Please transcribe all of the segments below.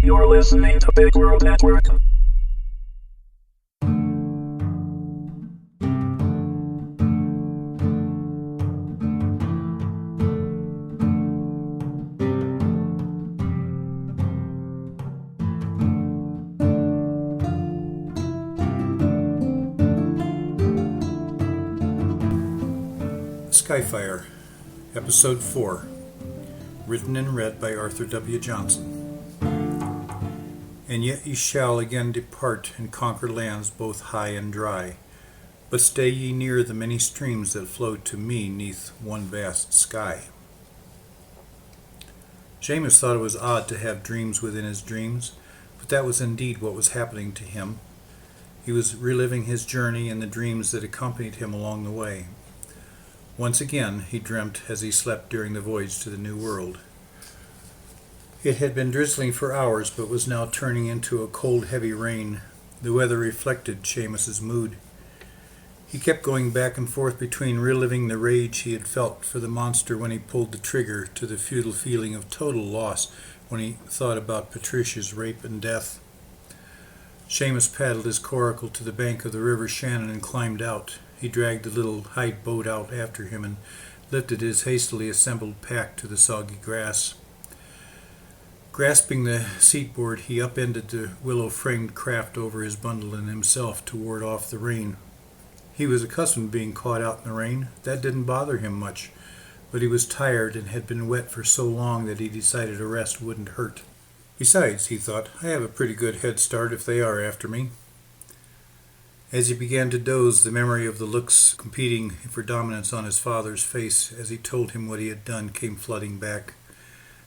You're listening to Big World Network. Skyfire, Episode 4, written and read by Arthur W. Johnson. And yet ye shall again depart and conquer lands both high and dry, but stay ye near the many streams that flow to me neath one vast sky. Seamus thought it was odd to have dreams within his dreams, but that was indeed what was happening to him. He was reliving his journey and the dreams that accompanied him along the way. Once again he dreamt as he slept during the voyage to the New World. It had been drizzling for hours, but was now turning into a cold, heavy rain. The weather reflected Seamus's mood. He kept going back and forth between reliving the rage he had felt for the monster when he pulled the trigger to the futile feeling of total loss when he thought about Patricia's rape and death. Seamus paddled his coracle to the bank of the River Shannon and climbed out. He dragged the little hide boat out after him and lifted his hastily assembled pack to the soggy grass. Grasping the seatboard, he upended the willow-framed craft over his bundle and himself to ward off the rain. He was accustomed to being caught out in the rain. That didn't bother him much, but he was tired and had been wet for so long that he decided a rest wouldn't hurt. Besides, he thought, I have a pretty good head start if they are after me. As he began to doze, the memory of the looks competing for dominance on his father's face as he told him what he had done came flooding back.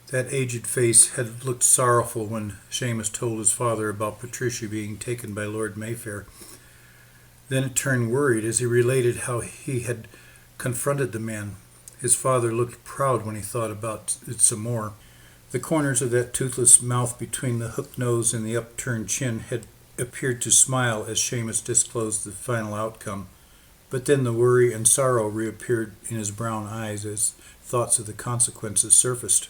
That aged face had looked sorrowful when Seamus told his father about Patricia being taken by Lord Mayfair. Then it turned worried as he related how he had confronted the man. His father looked proud when he thought about it some more. The corners of that toothless mouth between the hooked nose and the upturned chin had appeared to smile as Seamus disclosed the final outcome, but then the worry and sorrow reappeared in his brown eyes as thoughts of the consequences surfaced.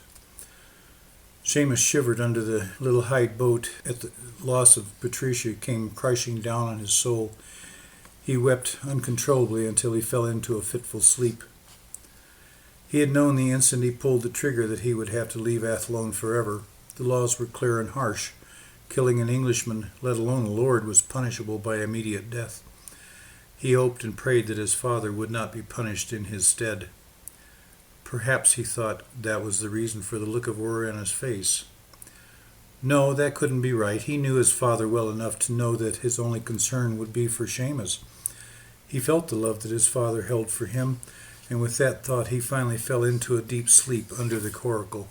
Seamus shivered under the little hide boat at the loss of Patricia came crashing down on his soul. He wept uncontrollably until he fell into a fitful sleep. He had known the instant he pulled the trigger that he would have to leave Athlone forever. The laws were clear and harsh. Killing an Englishman, let alone a lord, was punishable by immediate death. He hoped and prayed that his father would not be punished in his stead. Perhaps, he thought, that was the reason for the look of worry on his face. No, that couldn't be right. He knew his father well enough to know that his only concern would be for Seamus. He felt the love that his father held for him, and with that thought he finally fell into a deep sleep under the coracle.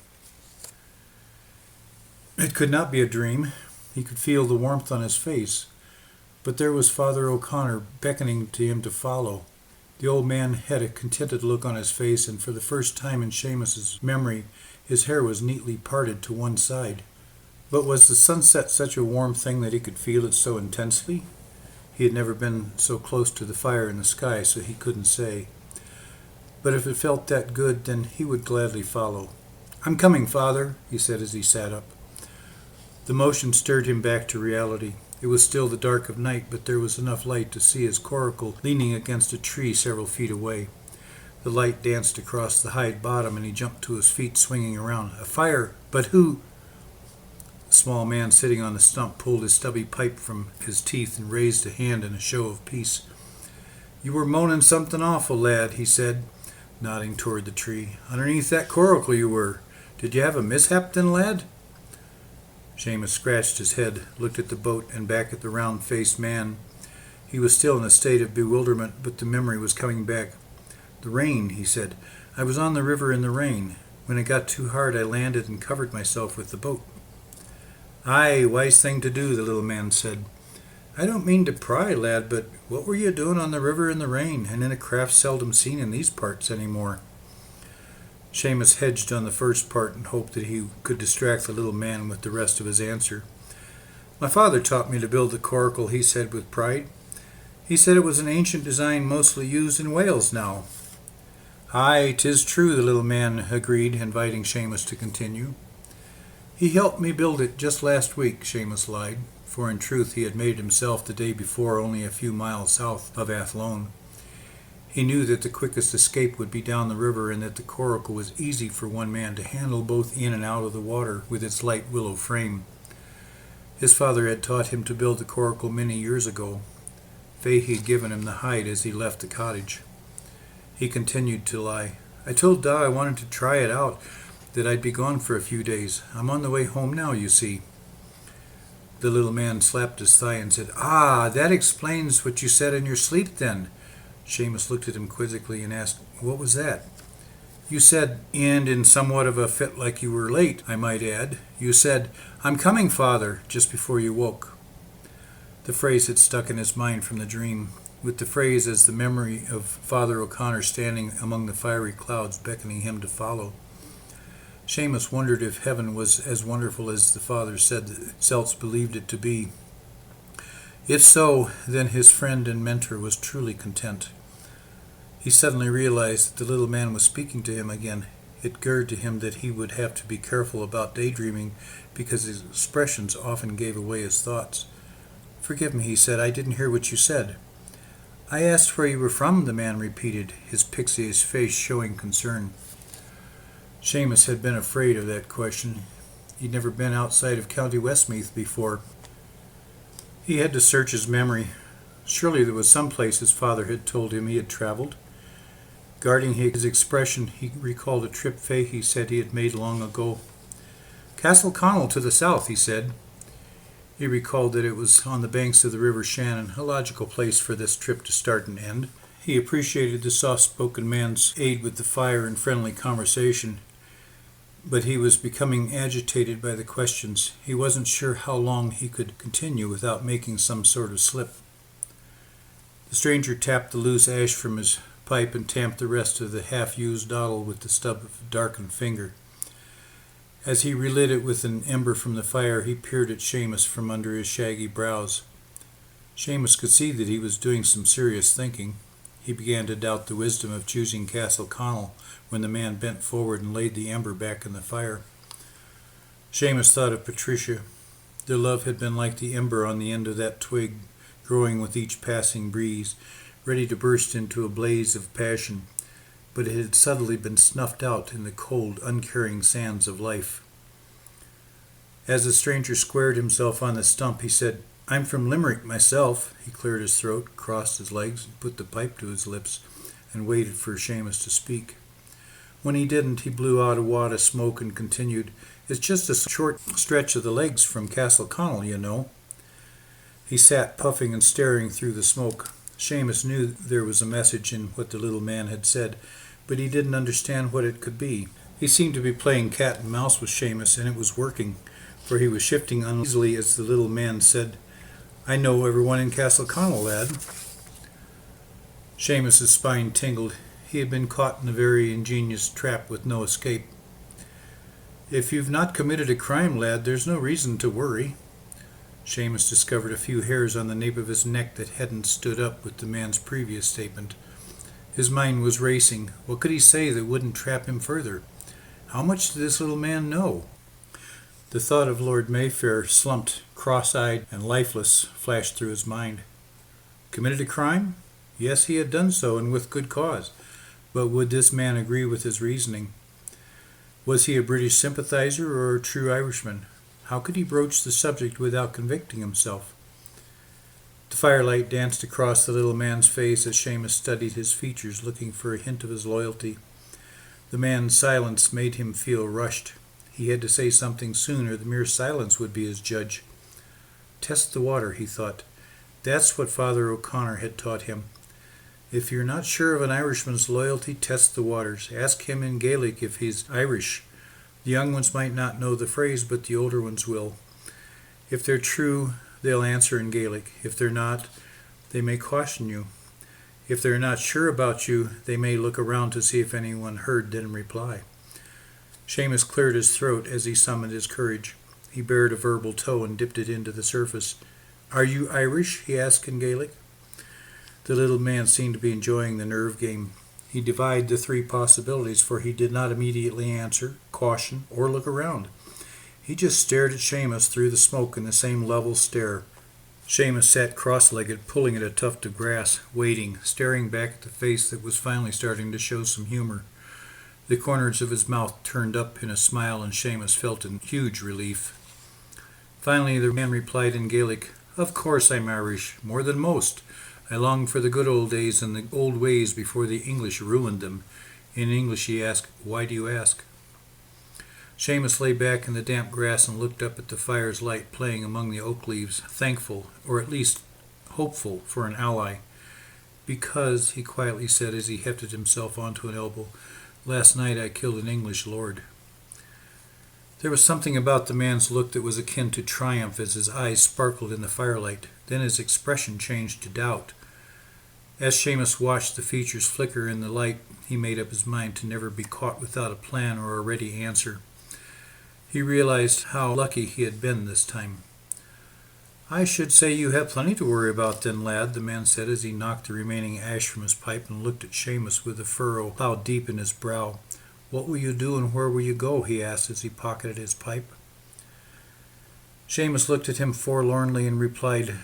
It could not be a dream. He could feel the warmth on his face, but there was Father O'Connor beckoning to him to follow. The old man had a contented look on his face, and for the first time in Seamus's memory, his hair was neatly parted to one side. But was the sunset such a warm thing that he could feel it so intensely? He had never been so close to the fire in the sky, so he couldn't say. But if it felt that good, then he would gladly follow. I'm coming, Father, he said as he sat up. The motion stirred him back to reality. It was still the dark of night, but there was enough light to see his coracle leaning against a tree several feet away. The light danced across the hide bottom, and he jumped to his feet, swinging around. A fire! But who? The small man sitting on the stump pulled his stubby pipe from his teeth and raised a hand in a show of peace. You were moaning something awful, lad, he said, nodding toward the tree. Underneath that coracle you were. Did you have a mishap then, lad? Seamus scratched his head, looked at the boat and back at the round-faced man. He was still in a state of bewilderment, but the memory was coming back. The rain, he said. I was on the river in the rain. When it got too hard, I landed and covered myself with the boat. Aye, wise thing to do, the little man said. I don't mean to pry, lad, but what were you doing on the river in the rain, and in a craft seldom seen in these parts any more? Seamus hedged on the first part and hoped that he could distract the little man with the rest of his answer. My father taught me to build the coracle, he said with pride. He said it was an ancient design mostly used in Wales now. Aye, 'tis true, the little man agreed, inviting Seamus to continue. He helped me build it just last week, Seamus lied, for in truth he had made it himself the day before only a few miles south of Athlone. He knew that the quickest escape would be down the river and that the coracle was easy for one man to handle both in and out of the water with its light willow frame. His father had taught him to build the coracle many years ago. Fahey had given him the hide as he left the cottage. He continued to lie. I told Da I wanted to try it out, that I'd be gone for a few days. I'm on the way home now, you see. The little man slapped his thigh and said, "Ah, that explains what you said in your sleep, then." Seamus looked at him quizzically and asked, "What was that?" "You said, and in somewhat of a fit like you were late, I might add. You said, 'I'm coming, father,' just before you woke." The phrase had stuck in his mind from the dream, with the phrase as the memory of Father O'Connor standing among the fiery clouds beckoning him to follow. Seamus wondered if heaven was as wonderful as the father said that Seltz believed it to be. If so, then his friend and mentor was truly content. He suddenly realized that the little man was speaking to him again. It occurred to him that he would have to be careful about daydreaming because his expressions often gave away his thoughts. "Forgive me," he said, "I didn't hear what you said." "I asked where you were from," the man repeated, his pixie-ish face showing concern. Seamus had been afraid of that question. He'd never been outside of County Westmeath before. He had to search his memory. Surely there was some place his father had told him he had traveled. Guarding his expression, he recalled a trip Fahey said he had made long ago. "Castle Connell to the south," he said. He recalled that it was on the banks of the River Shannon, a logical place for this trip to start and end. He appreciated the soft-spoken man's aid with the fire and friendly conversation, but he was becoming agitated by the questions. He wasn't sure how long he could continue without making some sort of slip. The stranger tapped the loose ash from his pipe and tamped the rest of the half-used dottle with the stub of a darkened finger. As he relit it with an ember from the fire, he peered at Seamus from under his shaggy brows. Seamus could see that he was doing some serious thinking. He began to doubt the wisdom of choosing Castle Connell when the man bent forward and laid the ember back in the fire. Seamus thought of Patricia. Their love had been like the ember on the end of that twig, growing with each passing breeze, ready to burst into a blaze of passion, but it had subtly been snuffed out in the cold, uncaring sands of life. As the stranger squared himself on the stump, he said, "I'm from Limerick myself." He cleared his throat, crossed his legs, and put the pipe to his lips, and waited for Seamus to speak. When he didn't, he blew out a wad of smoke and continued, "It's just a short stretch of the legs from Castle Connell, you know." He sat puffing and staring through the smoke. Seamus knew there was a message in what the little man had said, but he didn't understand what it could be. He seemed to be playing cat and mouse with Seamus, and it was working, for he was shifting uneasily as the little man said, "I know everyone in Castle Connell, lad." Seamus's spine tingled. He had been caught in a very ingenious trap with no escape. "If you've not committed a crime, lad, there's no reason to worry." Seamus discovered a few hairs on the nape of his neck that hadn't stood up with the man's previous statement. His mind was racing. What could he say that wouldn't trap him further? How much did this little man know? The thought of Lord Mayfair, slumped, cross-eyed, and lifeless, flashed through his mind. Committed a crime? Yes, he had done so, and with good cause. But would this man agree with his reasoning? Was he a British sympathizer or a true Irishman? How could he broach the subject without convicting himself? The firelight danced across the little man's face as Seamus studied his features, looking for a hint of his loyalty. The man's silence made him feel rushed. He had to say something soon, or the mere silence would be his judge. Test the water, he thought. That's what Father O'Connor had taught him. If you're not sure of an Irishman's loyalty, test the waters. Ask him in Gaelic if he's Irish. The young ones might not know the phrase, but the older ones will. If they're true, they'll answer in Gaelic. If they're not, they may caution you. If they're not sure about you, they may look around to see if anyone heard, then reply. Seamus cleared his throat as he summoned his courage. He bared a verbal toe and dipped it into the surface. "Are you Irish?" he asked in Gaelic. The little man seemed to be enjoying the nerve game. He divided the three possibilities, for he did not immediately answer, caution, or look around. He just stared at Seamus through the smoke in the same level stare. Seamus sat cross-legged, pulling at a tuft of grass, waiting, staring back at the face that was finally starting to show some humor. The corners of his mouth turned up in a smile, and Seamus felt a huge relief. Finally, the man replied in Gaelic, "Of course I'm Irish, more than most. I long for the good old days and the old ways before the English ruined them." In English he asked, "Why do you ask?" Seamus lay back in the damp grass and looked up at the fire's light playing among the oak leaves, thankful, or at least hopeful, for an ally. "Because," he quietly said as he hefted himself onto an elbow, "last night I killed an English lord." There was something about the man's look that was akin to triumph as his eyes sparkled in the firelight. Then his expression changed to doubt. As Seamus watched the features flicker in the light, he made up his mind to never be caught without a plan or a ready answer. He realized how lucky he had been this time. "I should say you have plenty to worry about then, lad," the man said as he knocked the remaining ash from his pipe and looked at Seamus with a furrow plowed deep in his brow. "What will you do and where will you go?" he asked as he pocketed his pipe. Seamus looked at him forlornly and replied,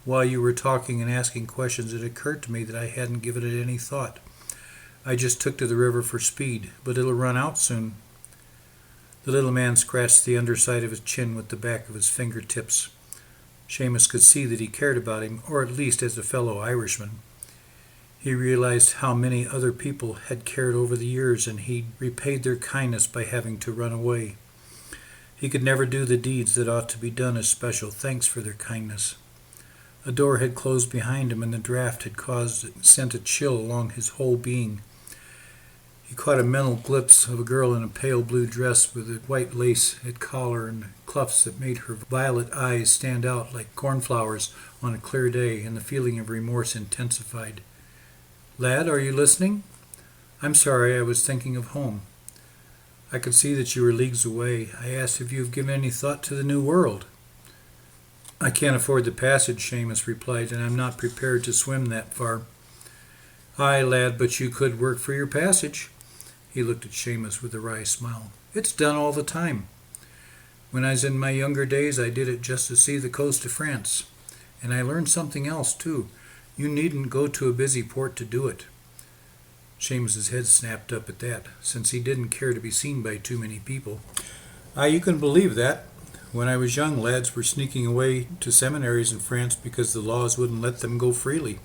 "While you were talking and asking questions, it occurred to me that I hadn't given it any thought. I just took to the river for speed, but it'll run out soon." The little man scratched the underside of his chin with the back of his fingertips. Seamus could see that he cared about him, or at least as a fellow Irishman. He realized how many other people had cared over the years, and he'd repaid their kindness by having to run away. He could never do the deeds that ought to be done as special thanks for their kindness. A door had closed behind him, and the draft had sent a chill along his whole being. He caught a mental glimpse of a girl in a pale blue dress with a white lace at collar and cuffs that made her violet eyes stand out like cornflowers on a clear day, and the feeling of remorse intensified. "Lad, are you listening?" "I'm sorry, I was thinking of home." "I could see that you were leagues away. I asked if you have given any thought to the New World." "I can't afford the passage," Seamus replied, "and I'm not prepared to swim that far." "Aye, lad, but you could work for your passage." He looked at Seamus with a wry smile. "It's done all the time. When I was in my younger days, I did it just to see the coast of France. And I learned something else, too. You needn't go to a busy port to do it." Seamus's head snapped up at that, since he didn't care to be seen by too many people. "Aye, you can believe that. When I was young, lads were sneaking away to seminaries in France because the laws wouldn't let them go freely.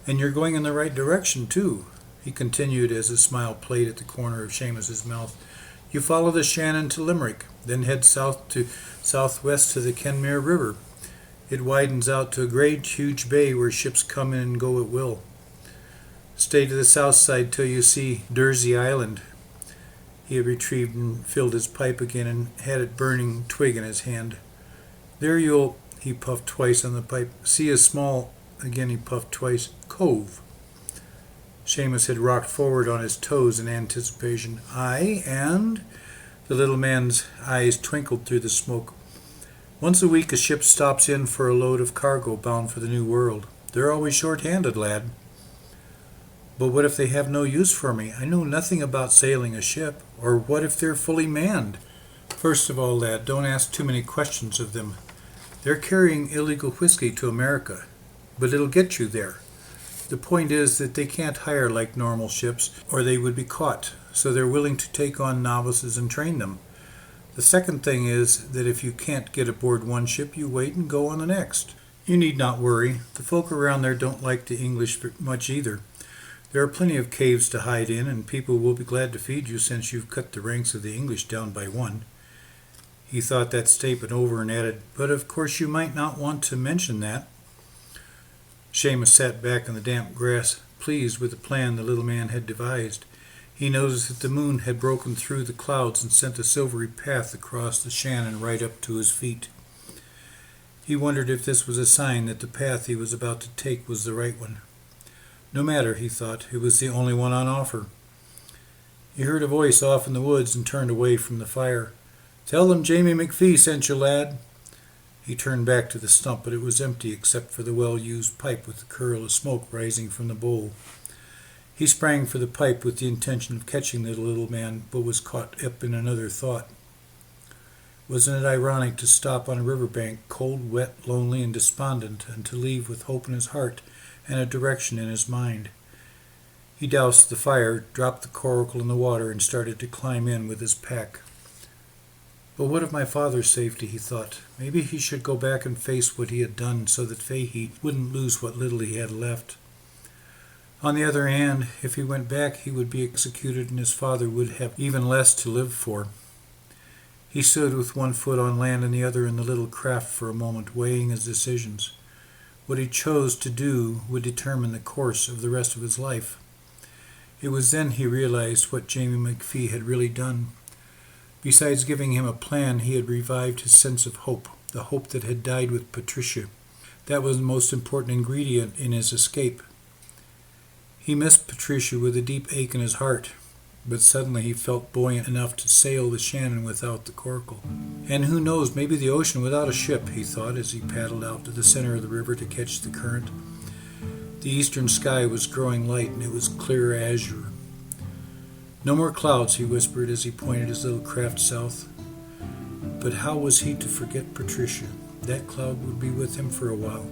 And you're going in the right direction, too," he continued as a smile played at the corner of Seamus's mouth. "You follow the Shannon to Limerick, then head south to southwest to the Kenmare River. It widens out to a great, huge bay where ships come in and go at will. Stay to the south side till you see Dursey Island." He had retrieved and filled his pipe again and had a burning twig in his hand. "There you'll," he puffed twice on the pipe, "see a small," again he puffed twice, "cove." Seamus had rocked forward on his toes in anticipation. "Aye, and?" The little man's eyes twinkled through the smoke. "Once a week a ship stops in for a load of cargo bound for the New World. They're always short-handed, lad." "But what if they have no use for me? I know nothing about sailing a ship. Or what if they're fully manned?" "First of all, lad, don't ask too many questions of them. They're carrying illegal whiskey to America, but it'll get you there. The point is that they can't hire like normal ships, or they would be caught, so they're willing to take on novices and train them. The second thing is that if you can't get aboard one ship, you wait and go on the next. You need not worry. The folk around there don't like the English much either. There are plenty of caves to hide in, and people will be glad to feed you since you've cut the ranks of the English down by one." He thought that statement over and added, "But of course you might not want to mention that." Seamus sat back in the damp grass, pleased with the plan the little man had devised. He noticed that the moon had broken through the clouds and sent a silvery path across the Shannon right up to his feet. He wondered if this was a sign that the path he was about to take was the right one. No matter, he thought, it was the only one on offer. He heard a voice off in the woods and turned away from the fire. "Tell them Jamie McPhee sent you, lad." He turned back to the stump, but it was empty except for the well-used pipe with the curl of smoke rising from the bowl. He sprang for the pipe with the intention of catching the little man, but was caught up in another thought. Wasn't it ironic to stop on a riverbank, cold, wet, lonely, and despondent, and to leave with hope in his heart and a direction in his mind? He doused the fire, dropped the coracle in the water, and started to climb in with his pack. But what of my father's safety, he thought. Maybe he should go back and face what he had done so that Fahey wouldn't lose what little he had left. On the other hand, if he went back, he would be executed and his father would have even less to live for. He stood with one foot on land and the other in the little craft for a moment, weighing his decisions. What he chose to do would determine the course of the rest of his life. It was then he realized what Jamie McPhee had really done. Besides giving him a plan, he had revived his sense of hope, the hope that had died with Patricia. That was the most important ingredient in his escape. He missed Patricia with a deep ache in his heart, but suddenly he felt buoyant enough to sail the Shannon without the coracle. And who knows, maybe the ocean without a ship, he thought as he paddled out to the center of the river to catch the current. The eastern sky was growing light and it was clear azure. No more clouds, he whispered as he pointed his little craft south. But how was he to forget Patricia? That cloud would be with him for a while.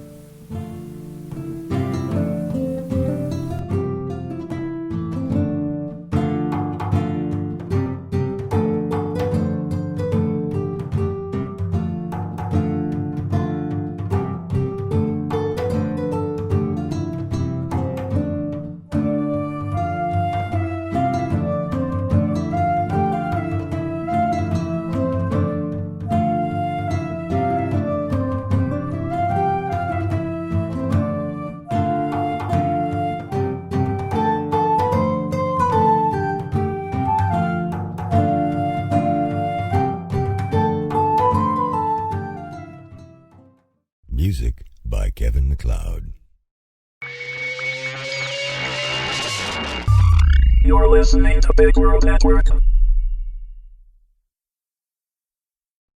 Music by Kevin MacLeod. You're listening to Big World Network.